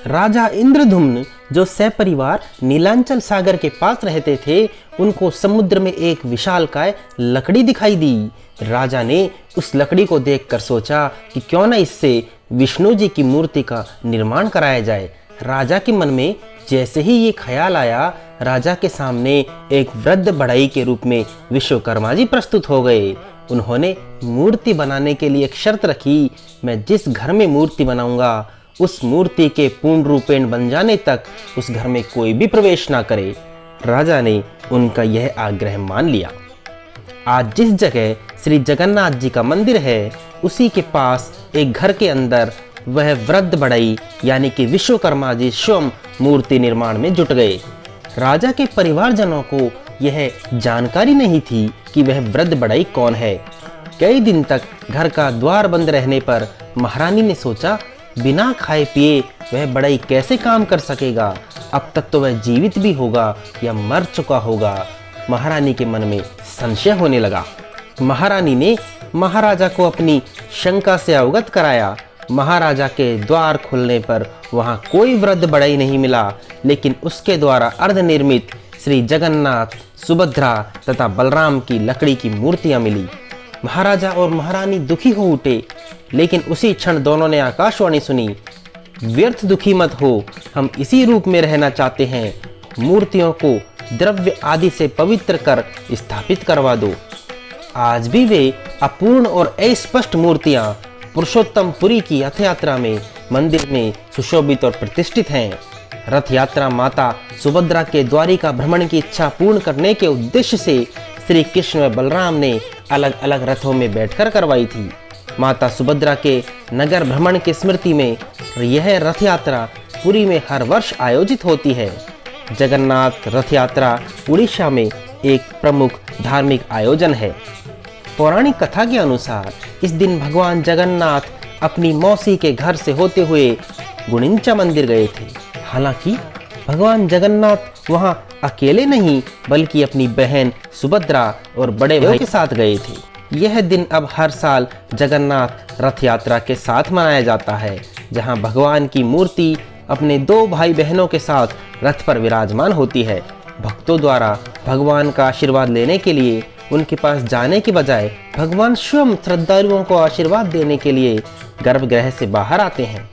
राजा इंद्रधुम्न जो सपरिवार नीलांचल सागर के पास रहते थे, उनको समुद्र में एक विशालकाय लकड़ी दिखाई दी। राजा ने उस लकड़ी को देखकर सोचा कि क्यों न इससे विष्णु जी की मूर्ति का निर्माण कराया जाए। राजा के मन में जैसे ही ये ख्याल आया, राजा के सामने एक वृद्ध बढ़ई के रूप में विश्वकर्मा जी प्रस्तुत हो गए। उन्होंने मूर्ति बनाने के लिए एक शर्त रखी, मैं जिस घर में मूर्ति बनाऊंगा उस मूर्ति के पूर्ण रूपेण बन जाने तक उस घर में कोई भी प्रवेश ना करे। राजा ने उनका यह आग्रह मान लिया। आज जिस जगह श्री जगन्नाथ जी का मंदिर है, उसी के पास एक घर के अंदर वह वृद्ध बढ़ई यानी कि विश्वकर्मा जी स्वयं मूर्ति निर्माण में जुट गए। राजा के परिवारजनों को यह जानकारी नहीं थी कि वह वृद्ध बढ़ई कौन है। कई दिन तक घर का द्वार बंद रहने पर महारानी ने सोचा, बिना खाए पिए वह बढ़ई कैसे काम कर सकेगा। अब तक तो वह जीवित भी होगा या मर चुका होगा। महारानी के मन में संशय होने लगा। महारानी ने महाराजा को अपनी शंका से अवगत कराया। महाराजा के द्वार खुलने पर वहां कोई वृद्ध बढ़ई नहीं मिला, लेकिन उसके द्वारा अर्धनिर्मित श्री जगन्नाथ, सुभद्रा तथा बलराम की लकड़ी की मूर्तियां मिली। महाराजा और महारानी दुखी हो उठे, लेकिन उसी क्षण दोनों ने आकाशवाणी सुनी, व्यर्थ दुखी मत हो, हम इसी रूप में रहना चाहते हैं। मूर्तियों को द्रव्य आदि से पवित्र कर स्थापित करवा दो। आज भी वे अपूर्ण और अस्पष्ट मूर्तियां पुरुषोत्तमपुरी की रथ यात्रा में मंदिर में सुशोभित और प्रतिष्ठित हैं। रथ यात्रा माता सुभद्रा के द्वारिका भ्रमण की इच्छा पूर्ण करने के उद्देश्य से श्री कृष्ण व बलराम ने अलग अलग रथों में बैठकर करवाई थी। माता सुभद्रा के नगर भ्रमण की स्मृति में यह रथ यात्रा पुरी में हर वर्ष आयोजित होती है। जगन्नाथ रथ यात्रा उड़ीसा में एक प्रमुख धार्मिक आयोजन है। पौराणिक कथा के अनुसार इस दिन भगवान जगन्नाथ अपनी मौसी के घर से होते हुए गुणिंचा मंदिर गए थे। हालांकि भगवान जगन्नाथ वहां अकेले नहीं, बल्कि अपनी बहन सुभद्रा और बड़े भाई के साथ गए थे। यह दिन अब हर साल जगन्नाथ रथ यात्रा के साथ मनाया जाता है, जहां भगवान की मूर्ति अपने दो भाई बहनों के साथ रथ पर विराजमान होती है। भक्तों द्वारा भगवान का आशीर्वाद लेने के लिए उनके पास जाने के बजाय भगवान स्वयं श्रद्धालुओं को आशीर्वाद देने के लिए गर्भगृह से बाहर आते हैं।